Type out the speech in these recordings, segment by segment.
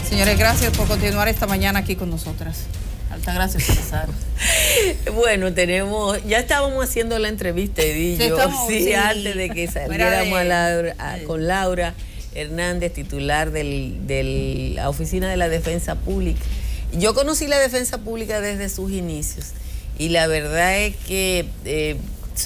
Señores, gracias por continuar esta mañana aquí con nosotras. Altagracia Salazar. Bueno, ya estábamos haciendo la entrevista, Edith, sí, antes de que saliéramos con Laura Hernández, titular de la Oficina de la Defensa Pública. Yo conocí la Defensa Pública desde sus inicios y la verdad es que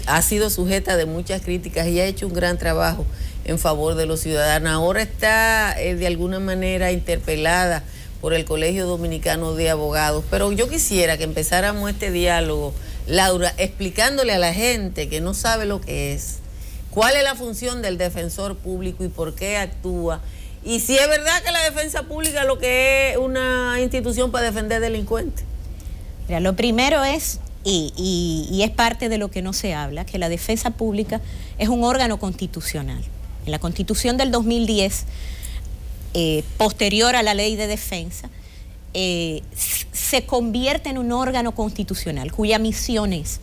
ha sido sujeta de muchas críticas y ha hecho un gran trabajo en favor de los ciudadanos. Ahora está de alguna manera interpelada por el Colegio Dominicano de Abogados, pero yo quisiera que empezáramos este diálogo, Laura, explicándole a la gente que no sabe lo que es, cuál es la función del defensor público y por qué actúa, y si es verdad que la defensa pública lo que es una institución para defender delincuentes. Mira, lo primero es, y es parte de lo que no se habla, que la defensa pública es un órgano constitucional. En la Constitución del 2010, posterior a la ley de defensa, se convierte en un órgano constitucional cuya misión es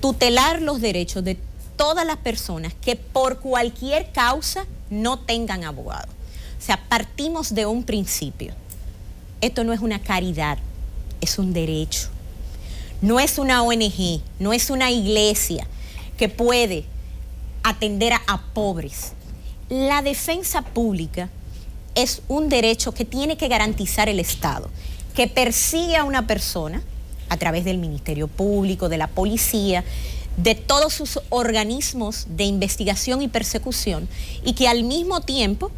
tutelar los derechos de todas las personas que por cualquier causa no tengan abogado. O sea, partimos de un principio. Esto no es una caridad, es un derecho. No es una ONG, no es una iglesia que puede atender a pobres. La defensa pública es un derecho que tiene que garantizar el Estado, que persigue a una persona a través del Ministerio Público, de la policía, de todos sus organismos de investigación y persecución, y que al mismo tiempo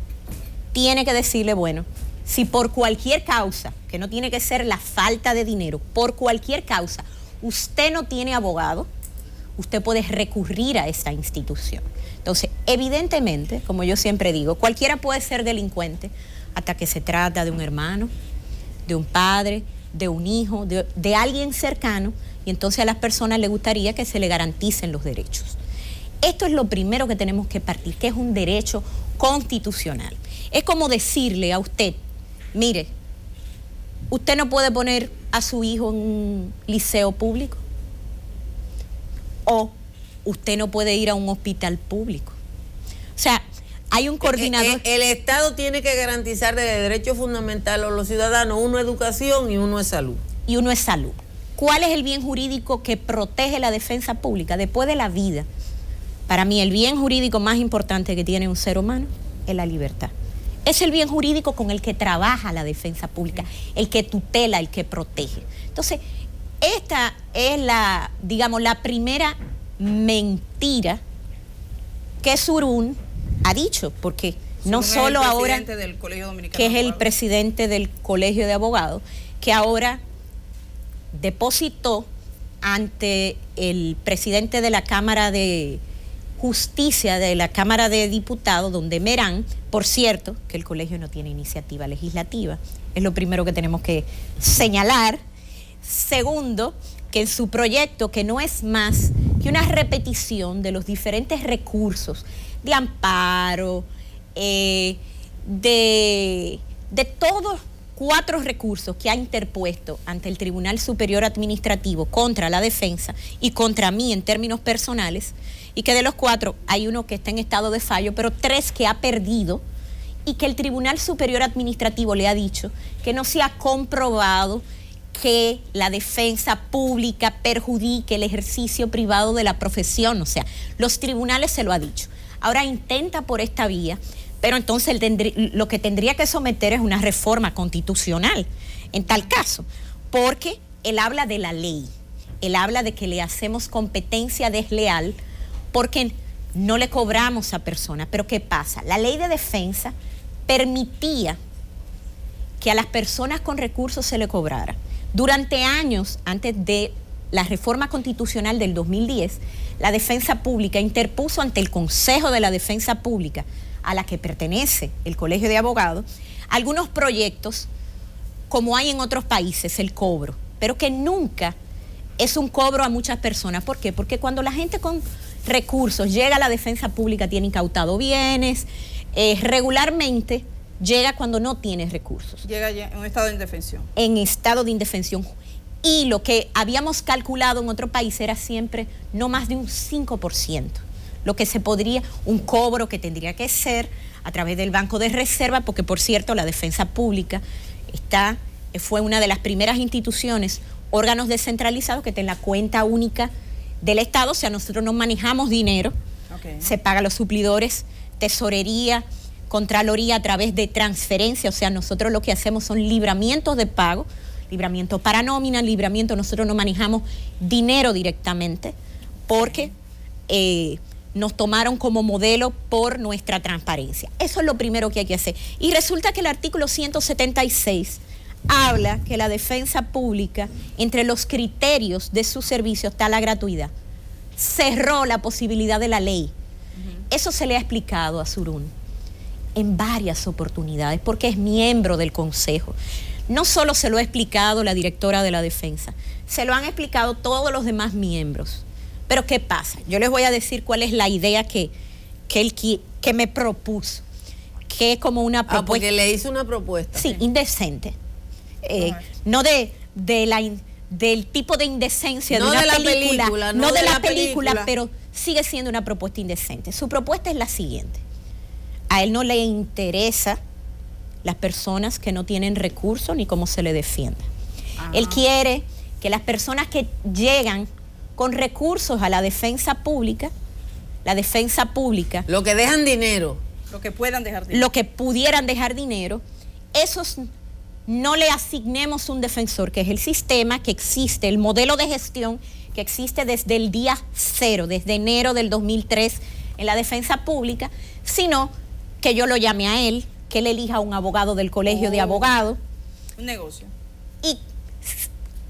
tiene que decirle, bueno, si por cualquier causa, que no tiene que ser la falta de dinero, por cualquier causa, usted no tiene abogado, usted puede recurrir a esa institución. Entonces, evidentemente, como yo siempre digo, cualquiera puede ser delincuente hasta que se trata de un hermano, de un padre, de un hijo, de alguien cercano, y entonces a las personas les gustaría que se le garanticen los derechos. Esto es lo primero que tenemos que partir, que es un derecho constitucional. Es como decirle a usted, mire, usted no puede poner a su hijo en un liceo público, o usted no puede ir a un hospital público. O sea, hay un coordinador. El Estado tiene que garantizar de derechos fundamentales a los ciudadanos. Uno es educación y uno es salud. Y uno es salud. ¿Cuál es el bien jurídico que protege la defensa pública? Después de la vida, para mí el bien jurídico más importante que tiene un ser humano es la libertad. Es el bien jurídico con el que trabaja la defensa pública, el que tutela, el que protege. Entonces, esta es la primera mentira que Surún ha dicho, porque no solo ahora, que es el presidente del Colegio de Abogados, que ahora depositó ante el presidente de la Cámara de Justicia, de la Cámara de Diputados, donde Merán, por cierto, que el colegio no tiene iniciativa legislativa, es lo primero que tenemos que señalar. Segundo, que en su proyecto, que no es más que una repetición de los diferentes recursos de amparo, de todos 4 recursos que ha interpuesto ante el Tribunal Superior Administrativo contra la defensa y contra mí en términos personales, y que de los 4 hay uno que está en estado de fallo, pero 3 que ha perdido, y que el Tribunal Superior Administrativo le ha dicho que no se ha comprobado que la defensa pública perjudique el ejercicio privado de la profesión. O sea, los tribunales se lo ha dicho. Ahora intenta por esta vía, pero entonces lo que tendría que someter es una reforma constitucional en tal caso, porque él habla de la ley, él habla de que le hacemos competencia desleal porque no le cobramos a personas. Pero ¿qué pasa? La ley de defensa permitía que a las personas con recursos se le cobrara. Durante años, antes de la reforma constitucional del 2010, la defensa pública interpuso ante el Consejo de la Defensa Pública, a la que pertenece el Colegio de Abogados, algunos proyectos, como hay en otros países, el cobro, pero que nunca es un cobro a muchas personas. ¿Por qué? Porque cuando la gente con recursos llega a la defensa pública tiene incautado bienes, regularmente llega cuando no tiene recursos. Llega ya en un estado de indefensión. En estado de indefensión. Y lo que habíamos calculado en otro país era siempre no más de un 5%. lo que se podría, un cobro que tendría que ser a través del Banco de Reserva, porque por cierto la defensa pública fue una de las primeras instituciones, órganos descentralizados que tienen la cuenta única del Estado, o sea, nosotros no manejamos dinero, se paga a los suplidores, tesorería, Contraloría a través de transferencia, o sea, nosotros lo que hacemos son libramientos de pago, libramiento para nómina, libramiento, nosotros no manejamos dinero directamente porque nos tomaron como modelo por nuestra transparencia. Eso es lo primero que hay que hacer. Y resulta que el artículo 176 habla que la defensa pública, entre los criterios de su servicio está la gratuidad. Cerró la posibilidad de la ley. Eso se le ha explicado a Surún en varias oportunidades, porque es miembro del Consejo. No solo se lo ha explicado la directora de la defensa, se lo han explicado todos los demás miembros. Pero ¿qué pasa? Yo les voy a decir cuál es la idea que me propuso, que es como una propuesta. Porque le hizo una propuesta. Sí, indecente. No del tipo de indecencia no de una de la película, no de la película, pero sigue siendo una propuesta indecente. Su propuesta es la siguiente. A él no le interesa las personas que no tienen recursos ni cómo se le defienda. Él quiere que las personas que llegan con recursos a la defensa pública, lo que dejan dinero, lo que puedan dejar dinero, lo que pudieran dejar dinero, esos no le asignemos un defensor, que es el sistema que existe, el modelo de gestión que existe desde el día cero, desde enero del 2003 en la defensa pública, sino que yo lo llame a él, que él elija un abogado del colegio de abogados. Un negocio. Y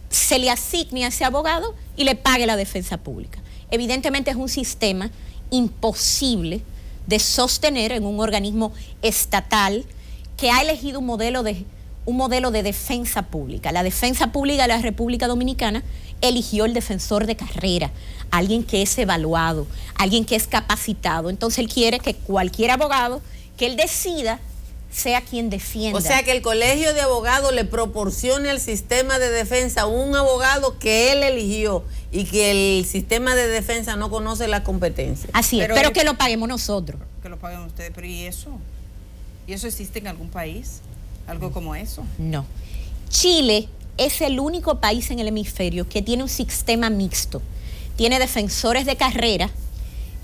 se le asigne a ese abogado y le pague la defensa pública. Evidentemente es un sistema imposible de sostener en un organismo estatal que ha elegido un modelo de defensa pública. La defensa pública de la República Dominicana eligió el defensor de carrera, alguien que es evaluado, alguien que es capacitado. Entonces él quiere que cualquier abogado que él decida sea quien defienda. O sea, que el colegio de abogados le proporcione al sistema de defensa un abogado que él eligió y que el sistema de defensa no conoce la competencia. Así es, pero que lo paguemos nosotros. Que lo paguen ustedes, pero ¿y eso? ¿Y eso existe en algún país? ¿Algo como eso? No. Chile es el único país en el hemisferio que tiene un sistema mixto. Tiene defensores de carrera,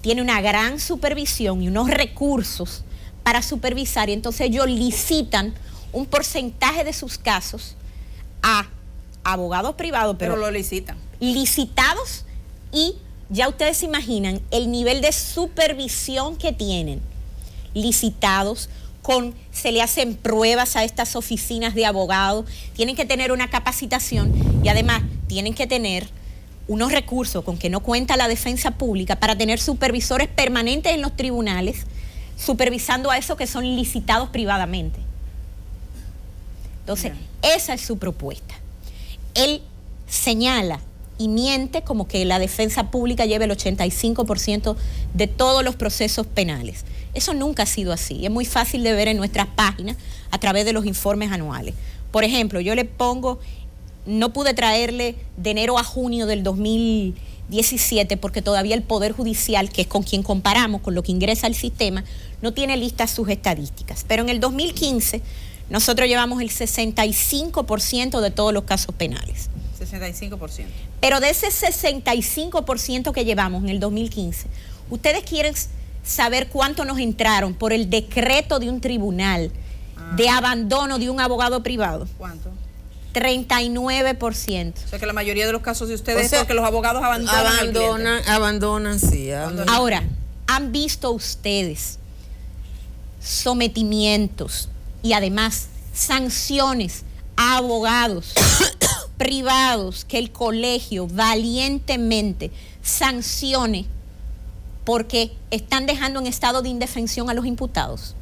tiene una gran supervisión y unos recursos para supervisar, y entonces ellos licitan un porcentaje de sus casos a abogados privados, pero lo licitan. Licitados, y ya ustedes se imaginan el nivel de supervisión que tienen, licitados, se le hacen pruebas a estas oficinas de abogados, tienen que tener una capacitación y además tienen que tener unos recursos con que no cuenta la defensa pública para tener supervisores permanentes en los tribunales, supervisando a esos que son licitados privadamente. Entonces, esa es su propuesta. Él señala y miente como que la defensa pública lleva el 85% de todos los procesos penales. Eso nunca ha sido así. Es muy fácil de ver en nuestras páginas a través de los informes anuales. Por ejemplo, yo le pongo, no pude traerle de enero a junio del 2017 porque todavía el Poder Judicial, que es con quien comparamos, con lo que ingresa al sistema, no tiene listas sus estadísticas. Pero en el 2015 nosotros llevamos el 65% de todos los casos penales. 65%. Pero de ese 65% que llevamos en el 2015, ¿ustedes quieren saber cuánto nos entraron por el decreto de un tribunal de abandono de un abogado privado? ¿Cuánto? 39%. O sea que la mayoría de los casos de ustedes es porque los abogados abandonan. Sí. Ahora, ¿han visto ustedes sometimientos y además sanciones a abogados privados que el colegio valientemente sancione porque están dejando en estado de indefensión a los imputados?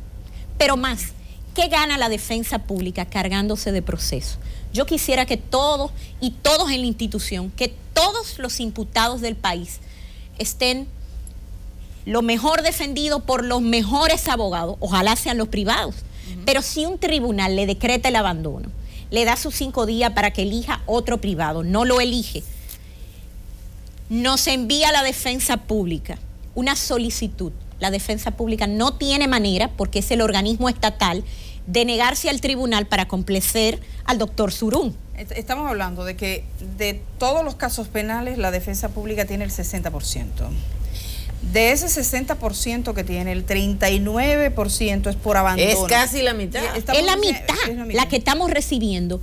Pero más, ¿qué gana la defensa pública cargándose de proceso? Yo quisiera que todos y todos en la institución, que todos los imputados del país estén lo mejor defendidos por los mejores abogados, ojalá sean los privados. Pero si un tribunal le decreta el abandono, le da sus 5 días para que elija otro privado, no lo elige, nos envía a la defensa pública una solicitud. La defensa pública no tiene manera, porque es el organismo estatal, de negarse al tribunal para complacer al doctor Surún. Estamos hablando de que de todos los casos penales la defensa pública tiene el 60%. De ese 60% que tiene, el 39% es por abandono. Es casi la mitad. Es la mitad la que estamos recibiendo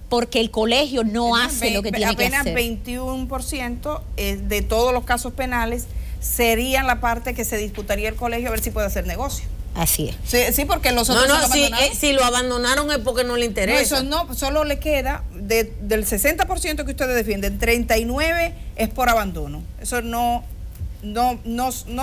porque el colegio no hace lo que tiene que hacer. Apenas 21% de todos los casos penales serían la parte que se disputaría el colegio a ver si puede hacer negocio. Así es. Sí, porque los otros si lo abandonaron es porque no le interesa. No, eso no, solo le queda del 60% que ustedes defienden, 39% es por abandono. Eso no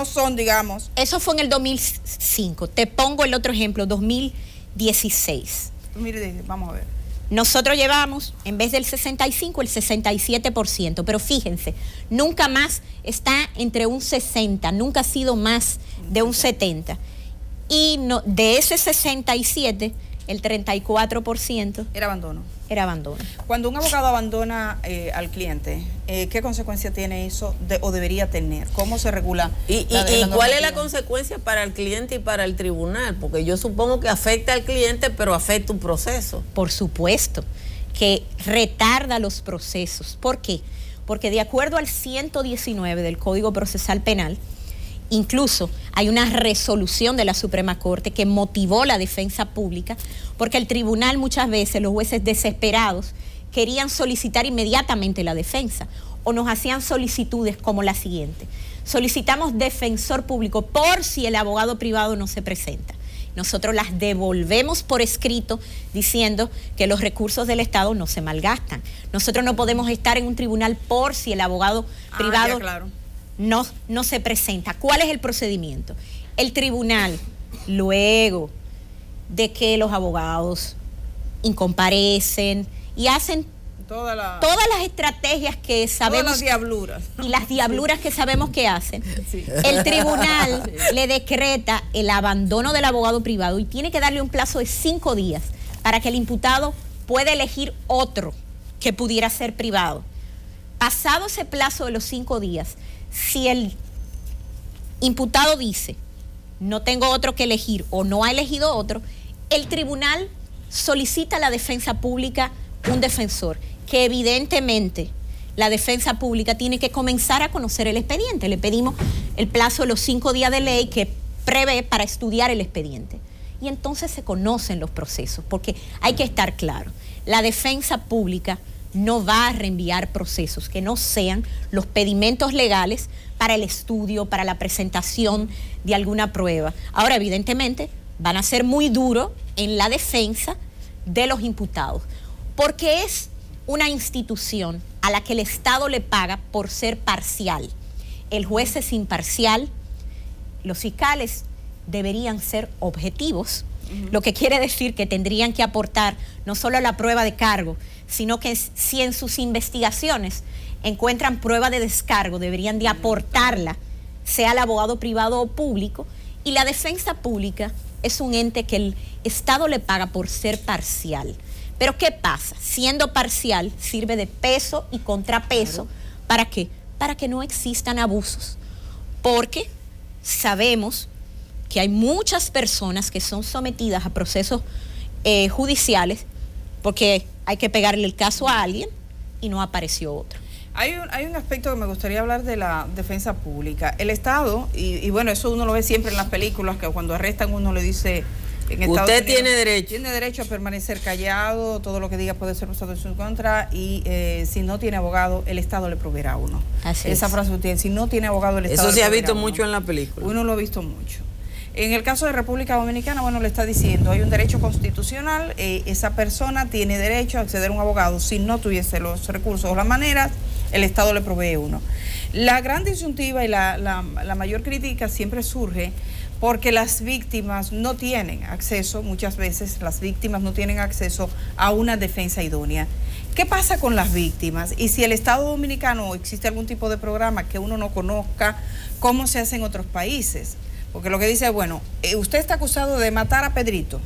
son, digamos. Eso fue en el 2005. Te pongo el otro ejemplo, 2016. Mire, vamos a ver. Nosotros llevamos, en vez del 65, el 67%, pero fíjense, nunca más está entre un 60, nunca ha sido más de un 70. Y no, de ese 67, el 34% era abandono. Era abandono. Cuando un abogado abandona al cliente, ¿qué consecuencia tiene eso o debería tener? ¿Cómo se regula? ¿Y cuál es la consecuencia para el cliente y para el tribunal? Porque yo supongo que afecta al cliente, pero afecta un proceso. Por supuesto, que retarda los procesos. ¿Por qué? Porque de acuerdo al 119 del Código Procesal Penal, incluso hay una resolución de la Suprema Corte que motivó la defensa pública, porque el tribunal muchas veces, los jueces desesperados, querían solicitar inmediatamente la defensa o nos hacían solicitudes como la siguiente: solicitamos defensor público por si el abogado privado no se presenta. Nosotros las devolvemos por escrito diciendo que los recursos del Estado no se malgastan. Nosotros no podemos estar en un tribunal por si el abogado privado no se presenta. ¿Cuál es el procedimiento? El tribunal, luego de que los abogados incomparecen y hacen todas las estrategias que sabemos, todas las diabluras y las diabluras que sabemos que hacen, el tribunal le decreta el abandono del abogado privado y tiene que darle un plazo de 5 días para que el imputado pueda elegir otro que pudiera ser privado. Pasado ese plazo de los 5 días, si el imputado dice no tengo otro que elegir o no ha elegido otro, el tribunal solicita a la defensa pública un defensor, que evidentemente la defensa pública tiene que comenzar a conocer el expediente. Le pedimos el plazo de los 5 días de ley que prevé para estudiar el expediente. Y entonces se conocen los procesos, porque hay que estar claro, la defensa pública no va a reenviar procesos que no sean los pedimentos legales para el estudio, para la presentación de alguna prueba. Ahora, evidentemente, van a ser muy duros en la defensa de los imputados, porque es una institución a la que el Estado le paga por ser parcial. El juez es imparcial, los fiscales deberían ser objetivos, lo que quiere decir que tendrían que aportar no solo la prueba de cargo, sino que si en sus investigaciones encuentran prueba de descargo, deberían de aportarla, sea el abogado privado o público, y la defensa pública es un ente que el Estado le paga por ser parcial. Pero ¿qué pasa? Siendo parcial, sirve de peso y contrapeso. ¿Para qué? Para que no existan abusos. Porque sabemos que hay muchas personas que son sometidas a procesos judiciales porque hay que pegarle el caso a alguien y no apareció otro. Hay un aspecto que me gustaría hablar de la defensa pública. El Estado, y bueno, eso uno lo ve siempre en las películas, que cuando arrestan uno le dice... Usted tiene derecho. Tiene derecho a permanecer callado, todo lo que diga puede ser usado en su contra, y si no tiene abogado, el Estado le proveerá a uno. Así Esa es. frase usted, si no tiene abogado, el Estado Eso le se ha proveerá visto a uno. mucho en la película. Uno lo ha visto mucho. En el caso de República Dominicana, bueno, le está diciendo, hay un derecho constitucional, esa persona tiene derecho a acceder a un abogado. Si no tuviese los recursos o las maneras, el Estado le provee uno. La gran disyuntiva y la mayor crítica siempre surge porque las víctimas no tienen acceso, muchas veces las víctimas no tienen acceso a una defensa idónea. ¿Qué pasa con las víctimas? Y si el Estado Dominicano existe algún tipo de programa que uno no conozca, ¿cómo se hace en otros países? Porque lo que dice es, bueno, usted está acusado de matar a Pedrito.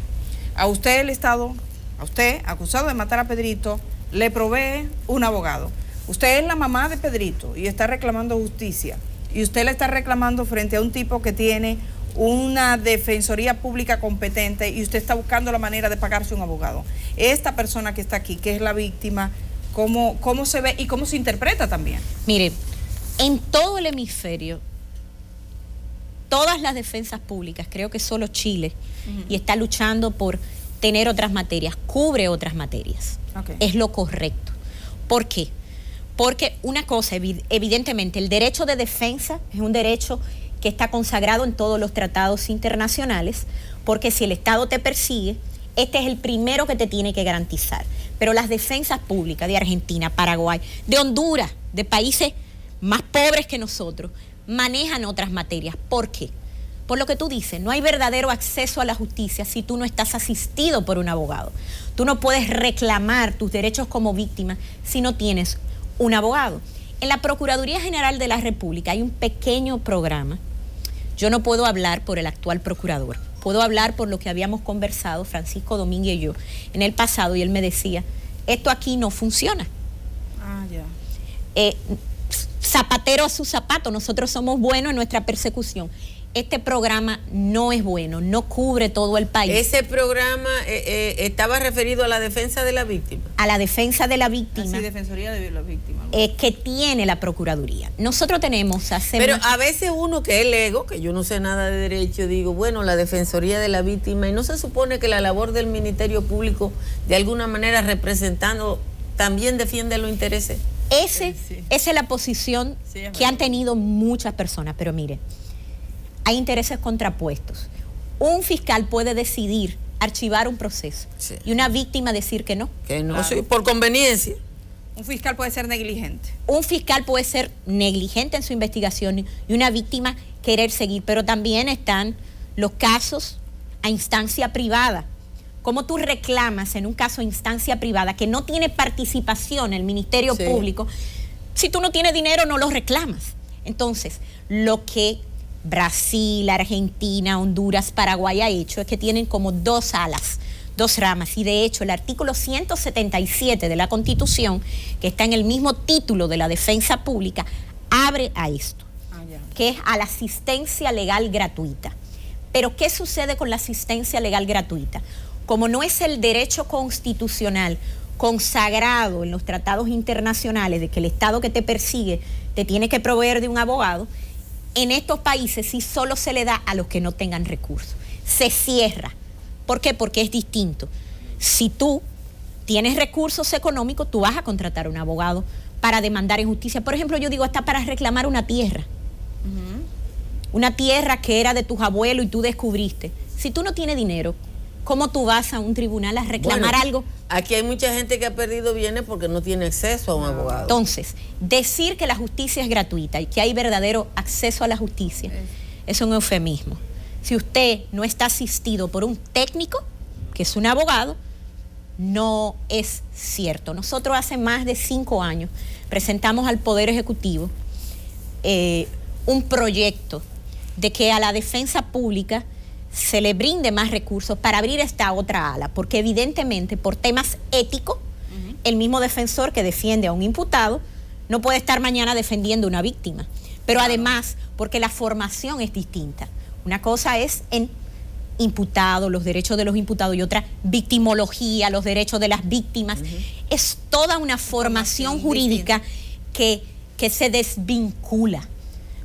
A usted el Estado, a usted, acusado de matar a Pedrito, le provee un abogado. Usted es la mamá de Pedrito y está reclamando justicia. y usted le está reclamando frente a un tipo que tiene una defensoría pública competente y usted está buscando la manera de pagarse un abogado. Esta persona que está aquí, que es la víctima, ¿cómo se ve y cómo se interpreta también? Mire, en todo el hemisferio, todas las defensas públicas, creo que solo Chile, y está luchando por tener otras materias, cubre otras materias. Okay. Es lo correcto. ¿Por qué? Porque una cosa, evidentemente, el derecho de defensa es un derecho que está consagrado en todos los tratados internacionales, porque si el Estado te persigue, este es el primero que te tiene que garantizar. Pero las defensas públicas de Argentina, Paraguay, de Honduras, de países más pobres que nosotros, manejan otras materias. ¿Por qué? Por lo que tú dices, no hay verdadero acceso a la justicia si tú no estás asistido por un abogado. Tú no puedes reclamar tus derechos como víctima si no tienes un abogado. En la Procuraduría General de la República hay un pequeño programa. Yo no puedo hablar por el actual procurador, puedo hablar por lo que habíamos conversado Francisco Domínguez y yo en el pasado, y él me decía, esto aquí no funciona. Zapatero a su zapato, nosotros somos buenos en nuestra persecución. Este programa no es bueno, no cubre todo el país. ¿Ese programa estaba referido a la defensa de la víctima? A la defensa de la víctima. Sí, defensoría de la víctima. Que tiene la Procuraduría. Nosotros tenemos... Pero a veces uno que es lego, que yo no sé nada de derecho, digo, bueno, la defensoría de la víctima, y no se supone que la labor del Ministerio Público, de alguna manera representando, también defiende los intereses. Esa es la posición que han tenido muchas personas, pero mire, hay intereses contrapuestos. Un fiscal puede decidir archivar un proceso y una víctima decir que no. Que no, claro. Sí, por conveniencia. Un fiscal puede ser negligente. Un fiscal puede ser negligente en su investigación y una víctima querer seguir, pero también están los casos a instancia privada. ¿Cómo tú reclamas en un caso a instancia privada que no tiene participación el Ministerio Público? Si tú no tienes dinero, no lo reclamas. Entonces, lo que Brasil, Argentina, Honduras, Paraguay ha hecho es que tienen como dos alas, dos ramas, y de hecho el artículo 177 de la Constitución, que está en el mismo título de la defensa pública, abre a esto, que es a la asistencia legal gratuita. Pero ¿qué sucede con la asistencia legal gratuita? Como no es el derecho constitucional consagrado en los tratados internacionales de que el Estado que te persigue te tiene que proveer de un abogado, en estos países sí solo se le da a los que no tengan recursos. Se cierra. ¿Por qué? Porque es distinto. Si tú tienes recursos económicos, tú vas a contratar a un abogado para demandar en justicia. Por ejemplo, yo digo, hasta para reclamar una tierra. Una tierra que era de tus abuelos y tú descubriste. Si tú no tienes dinero, ¿cómo tú vas a un tribunal a reclamar algo? Aquí hay mucha gente que ha perdido bienes porque no tiene acceso a un abogado. Entonces, decir que la justicia es gratuita y que hay verdadero acceso a la justicia es un eufemismo. Si usted no está asistido por un técnico, que es un abogado, no es cierto. Nosotros hace más de 5 años presentamos al Poder Ejecutivo un proyecto de que a la defensa pública se le brinde más recursos para abrir esta otra ala, porque evidentemente por temas éticos, el mismo defensor que defiende a un imputado no puede estar mañana defendiendo a una víctima, pero además porque la formación es distinta. Una cosa es en imputados, los derechos de los imputados, y otra victimología, los derechos de las víctimas. Es toda una formación jurídica que se desvincula.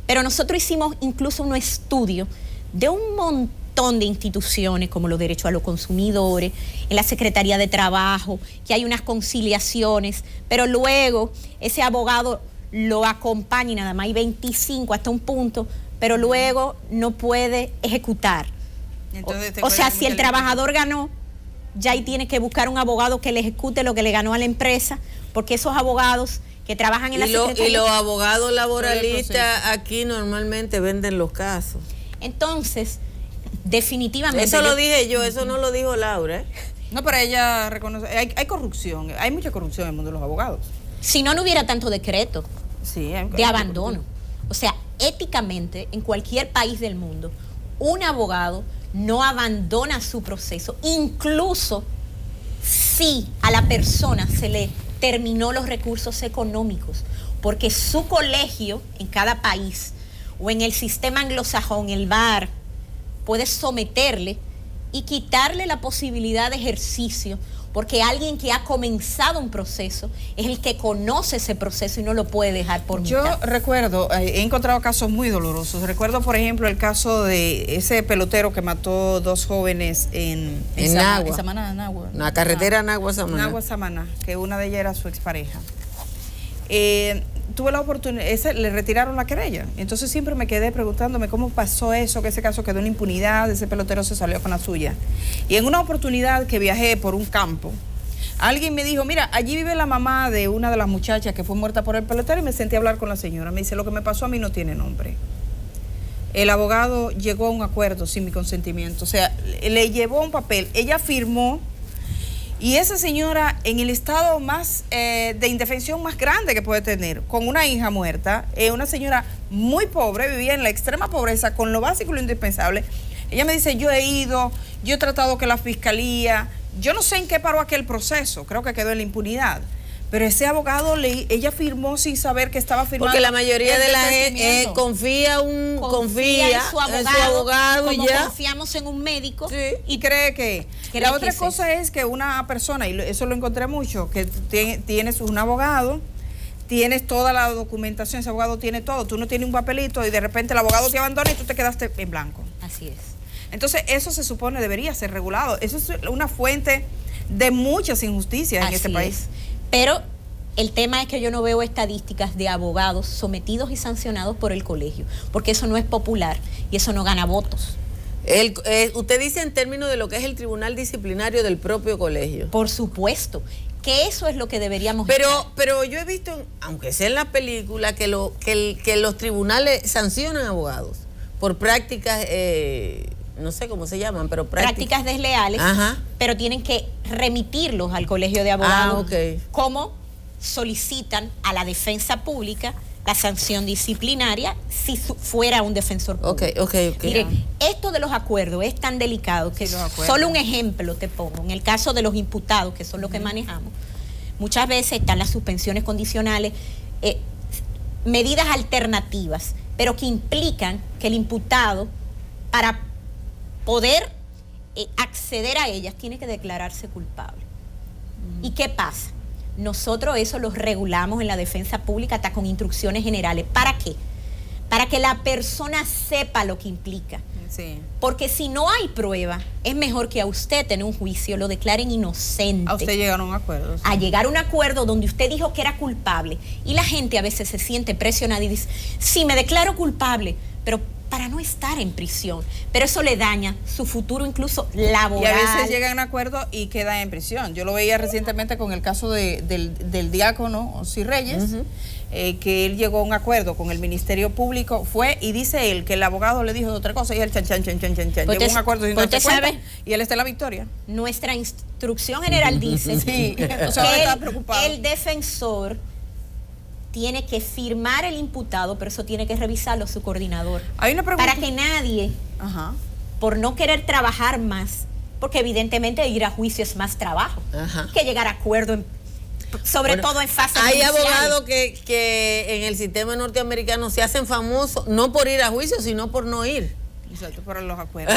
Pero nosotros hicimos incluso un estudio de un montón de instituciones como los derechos a los consumidores, en la Secretaría de Trabajo, que hay unas conciliaciones, pero luego ese abogado lo acompaña y nada más hay 25 hasta un punto, pero luego no puede ejecutar. Entonces, o sea, si el trabajador ganó, ya ahí tiene que buscar un abogado que le ejecute lo que le ganó a la empresa, porque esos abogados que trabajan en la Secretaría... Y los abogados laboralistas aquí normalmente venden los casos. Entonces, definitivamente... Eso lo dije yo, eso no lo dijo Laura, ¿eh? No, pero ella reconoce... Hay corrupción, hay mucha corrupción en el mundo de los abogados. Si no, no hubiera tanto decreto de abandono. O sea, éticamente, en cualquier país del mundo, un abogado no abandona su proceso, incluso si a la persona se le terminó los recursos económicos, porque su colegio en cada país o en el sistema anglosajón, el VAR, puede someterle y quitarle la posibilidad de ejercicio, porque alguien que ha comenzado un proceso es el que conoce ese proceso y no lo puede dejar por mitad. Yo recuerdo, he encontrado casos muy dolorosos. Recuerdo, por ejemplo, el caso de ese pelotero que mató 2 jóvenes en Nagua. En Samaná, Nagua. La carretera Nagua-Samaná. Nagua-Samaná, que una de ellas era su expareja. Tuve la oportunidad, le retiraron la querella. Entonces siempre me quedé preguntándome cómo pasó eso, que ese caso quedó en impunidad, ese pelotero se salió con la suya. Y en una oportunidad que viajé por un campo, alguien me dijo, mira, allí vive la mamá de una de las muchachas que fue muerta por el pelotero, y me senté a hablar con la señora. Me dice, lo que me pasó a mí no tiene nombre. El abogado llegó a un acuerdo sin mi consentimiento. O sea, le llevó un papel, ella firmó. Y esa señora, en el estado más de indefensión más grande que puede tener, con una hija muerta, una señora muy pobre, vivía en la extrema pobreza, con lo básico y lo indispensable. Ella me dice, yo he tratado que la fiscalía, yo no sé en qué paró aquel proceso, creo que quedó en la impunidad. Pero ese abogado, ella firmó sin saber que estaba firmando. Porque la mayoría de la gente confía en su abogado como y ya. Confiamos en un médico. Sí, y cree que... La otra cosa es que una persona, y eso lo encontré mucho, que tienes un abogado, tienes toda la documentación, ese abogado tiene todo, tú no tienes un papelito y de repente el abogado te abandona y tú te quedaste en blanco. Así es. Entonces eso se supone debería ser regulado. Eso es una fuente de muchas injusticias en este país. Pero el tema es que yo no veo estadísticas de abogados sometidos y sancionados por el colegio, porque eso no es popular y eso no gana votos. Usted dice en términos de lo que es el tribunal disciplinario del propio colegio. Por supuesto, que eso es lo que deberíamos pero yo he visto, aunque sea en la película, que los tribunales sancionan abogados por prácticas, no sé cómo se llaman, pero prácticas desleales. Ajá. Pero tienen que remitirlos al colegio de abogados. Okay. Como solicitan a la defensa pública la sanción disciplinaria si fuera un defensor público. Okay. Mire, esto de los acuerdos es tan delicado que solo un ejemplo te pongo. En el caso de los imputados, que son los que manejamos, muchas veces están las suspensiones condicionales, medidas alternativas, pero que implican que el imputado, para poder acceder a ellas, tiene que declararse culpable. ¿Y qué pasa? Nosotros eso lo regulamos en la defensa pública hasta con instrucciones generales. ¿Para qué? Para que la persona sepa lo que implica. Sí. Porque si no hay prueba, es mejor que a usted en un juicio lo declaren inocente. A usted llegaron a un acuerdo. Sí. A llegar a un acuerdo donde usted dijo que era culpable. Y la gente a veces se siente presionada y dice, sí, me declaro culpable, pero para no estar en prisión. Pero eso le daña su futuro incluso laboral. Y a veces llegan a un acuerdo y queda en prisión. Yo lo veía recientemente con el caso del diácono Ossi Reyes, que él llegó a un acuerdo con el Ministerio Público, fue y dice él que el abogado le dijo otra cosa y él chan. Llegó a un acuerdo sin darse cuenta y él está en la victoria. Nuestra instrucción general dice sí, o sea, está preocupado. El defensor tiene que firmar el imputado, pero eso tiene que revisarlo su coordinador. Hay una pregunta. Para que nadie, por no querer trabajar más, porque evidentemente ir a juicio es más trabajo, que llegar a acuerdo, sobre todo en fase Hay judicial. abogados que en el sistema norteamericano se hacen famosos, no por ir a juicio, sino por no ir. Exacto, por los acuerdos.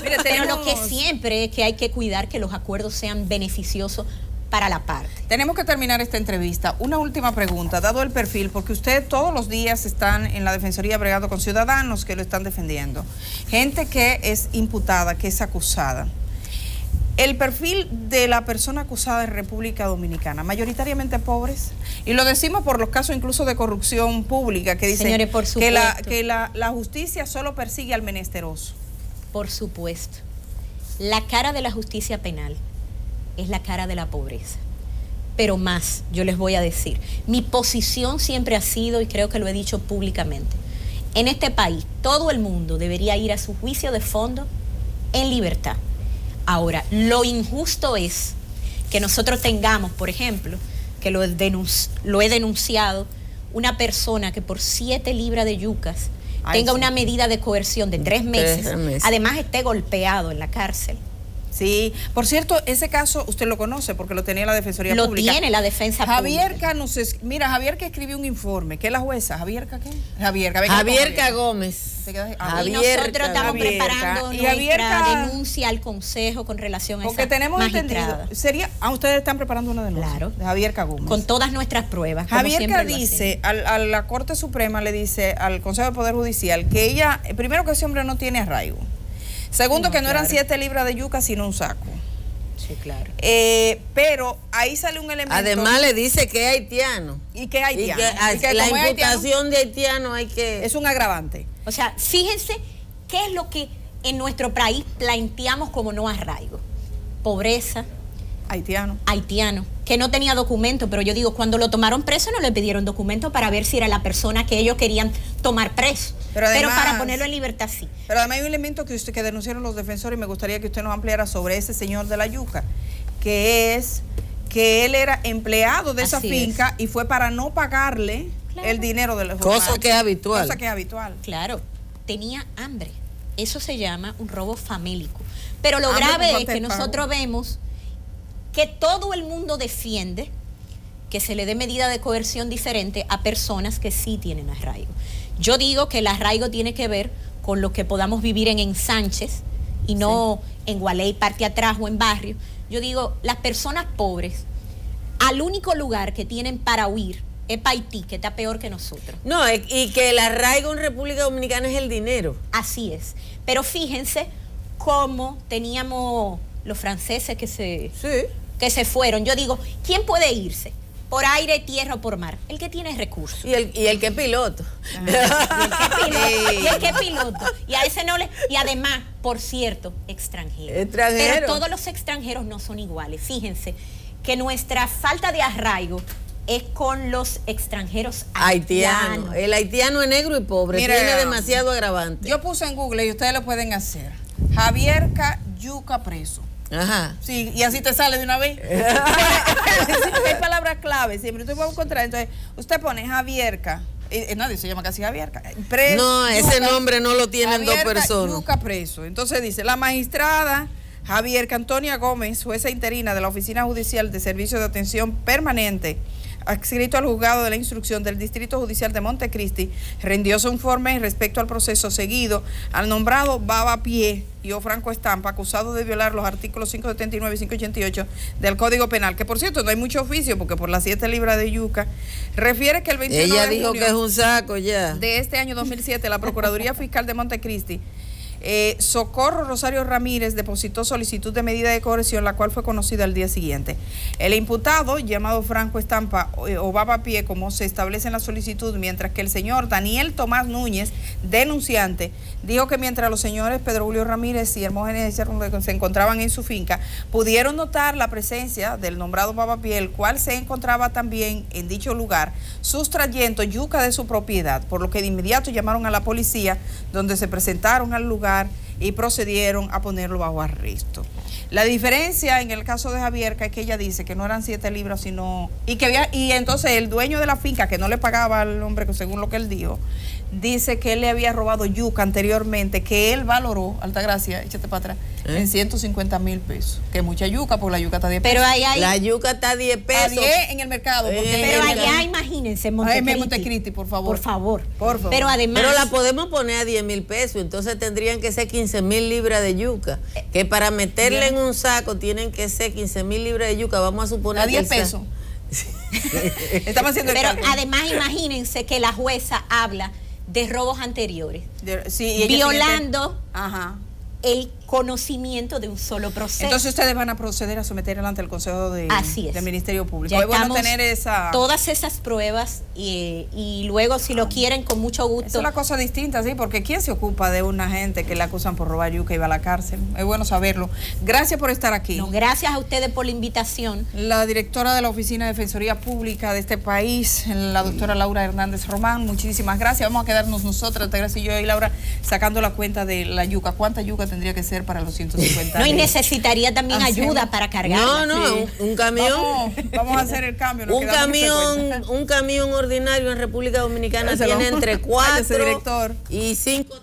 Mire, pero lo que siempre es que hay que cuidar que los acuerdos sean beneficiosos para la parte. Tenemos que terminar esta entrevista. Una última pregunta, dado el perfil, porque usted todos los días están en la Defensoría bregando con ciudadanos que lo están defendiendo. Gente que es imputada, que es acusada. El perfil de la persona acusada en República Dominicana, mayoritariamente pobres, y lo decimos por los casos incluso de corrupción pública, que dicen Señores, por supuesto, que la justicia solo persigue al menesteroso. Por supuesto. La cara de la justicia penal es la cara de la pobreza. Pero más, yo les voy a decir, mi posición siempre ha sido, y creo que lo he dicho públicamente, en este país todo el mundo debería ir a su juicio de fondo en libertad. Ahora, lo injusto es que nosotros tengamos, por ejemplo, que lo he denunciado, una persona que por 7 libras de yucas tenga una medida de coerción de 3 meses, además esté golpeado en la cárcel. Sí, por cierto, ese caso usted lo conoce porque lo tenía la Defensoría Pública. Lo tiene la Defensa Javierca Pública. Mira, Javierca escribió un informe. ¿Qué es la jueza? ¿Javierca qué? Javierca Gómez. Y nosotros estamos preparando nuestra denuncia al Consejo con relación a porque esa tenemos magistrada. Entendido, ustedes están preparando una denuncia. Claro. De Javierca Gómez. Con todas nuestras pruebas. Javierca dice, a la Corte Suprema le dice al Consejo de Poder Judicial que ella, primero que ese hombre no tiene arraigo. Segundo, que no eran 7 libras de yuca, sino un saco. Sí, claro. Pero ahí sale un elemento. Además le dice que es haitiano. Y que es haitiano. Y que la imputación de haitiano hay que... Es un agravante. O sea, fíjense qué es lo que en nuestro país planteamos como no arraigo. Pobreza. Haitiano, que no tenía documento, pero yo digo, cuando lo tomaron preso no le pidieron documento para ver si era la persona que ellos querían tomar preso. Pero para ponerlo en libertad sí. Pero además hay un elemento que denunciaron los defensores y me gustaría que usted nos ampliara sobre ese señor de la yuca, que es que él era empleado de esa finca y fue para no pagarle el dinero de los cosa que es habitual. Claro, tenía hambre. Eso se llama un robo famélico. Pero lo grave es que nosotros vemos que todo el mundo defiende que se le dé medida de coerción diferente a personas que sí tienen arraigo. Yo digo que el arraigo tiene que ver con lo que podamos vivir en ensanches y no en Gualey, parte atrás o en barrio. Yo digo, las personas pobres, al único lugar que tienen para huir es para Haití, que está peor que nosotros. No, y que el arraigo en República Dominicana es el dinero. Así es. Pero fíjense cómo teníamos los franceses que se fueron. Yo digo, ¿quién puede irse? ¿Por aire, tierra o por mar? El que tiene recursos. Y el que es piloto. Y el que es piloto. Y a ese no le... Y además, por cierto, extranjeros. Pero todos los extranjeros no son iguales. Fíjense que nuestra falta de arraigo es con los extranjeros haitianos. El haitiano es negro y pobre. Mira, tiene demasiado agravante. Yo puse en Google y ustedes lo pueden hacer. Javierca Yuca preso. Ajá. Sí, y así te sale de una vez. Hay palabras clave, siempre usted puede encontrar. Entonces, usted pone Javierca. Nadie se llama casi Javierca. Preso, no, ese nombre no lo tienen dos personas. Yuca preso. Entonces dice, la magistrada Javierca Antonia Gómez, jueza interina de la Oficina Judicial de Servicio de Atención Permanente, adscrito al juzgado de la instrucción del Distrito Judicial de Montecristi, rindió su informe respecto al proceso seguido al nombrado Baba Pie y Franco Estampa, acusado de violar los artículos 579 y 588 del Código Penal, que por cierto no hay mucho oficio porque por las 7 libras de yuca, refiere que el 21 ella de dijo junio que es un saco ya de este año 2007, la Procuraduría Fiscal de Montecristi, Socorro Rosario Ramírez depositó solicitud de medida de coerción, la cual fue conocida al día siguiente. El imputado, llamado Franco Estampa o Baba Pie, como se establece en la solicitud, mientras que el señor Daniel Tomás Núñez, denunciante, dijo que mientras los señores Pedro Julio Ramírez y Hermógenes se encontraban en su finca, pudieron notar la presencia del nombrado Baba Pie, el cual se encontraba también en dicho lugar, sustrayendo yuca de su propiedad, por lo que de inmediato llamaron a la policía, donde se presentaron al lugar y procedieron a ponerlo bajo arresto. La diferencia en el caso de Javierca es que ella dice que no eran 7 libras, sino... Y entonces el dueño de la finca, que no le pagaba al hombre, que según lo que él dijo, dice que él le había robado yuca anteriormente, que él valoró, Altagracia, échate para atrás, en 150,000 pesos. Que mucha yuca, porque la yuca está a 10 pesos. Pero ahí la yuca está a 10 pesos. A 10 en el mercado. Pero allá, imagínense, Montecristi, por favor. Por favor. Pero además... Pero la podemos poner a 10,000 pesos, entonces tendrían que ser 15,000 libras de yuca. Que para meterle en un saco tienen que ser 15,000 libras de yuca. Vamos a suponer a 10 pesos. Estamos haciendo Pero además imagínense que la jueza habla de robos anteriores, violando el conocimiento de un solo proceso. Entonces ustedes van a proceder a someter delante del Consejo del Ministerio Público. Ya es bueno tener todas esas pruebas y luego si lo quieren con mucho gusto. Es una cosa distinta, sí, porque ¿quién se ocupa de una gente que le acusan por robar yuca y va a la cárcel? Es bueno saberlo. Gracias por estar aquí. No, gracias a ustedes por la invitación. La directora de la Oficina de Defensoría Pública de este país, la doctora Laura Hernández Román, muchísimas gracias. Vamos a quedarnos nosotras, Gracias y yo y Laura, sacando la cuenta de la yuca. ¿Cuánta yuca tendría que ser para los 150? No, y necesitaría también ayuda para cargarla. No, un camión. Vamos a hacer el cambio. Un camión ordinario en República Dominicana tiene entre 4 y 5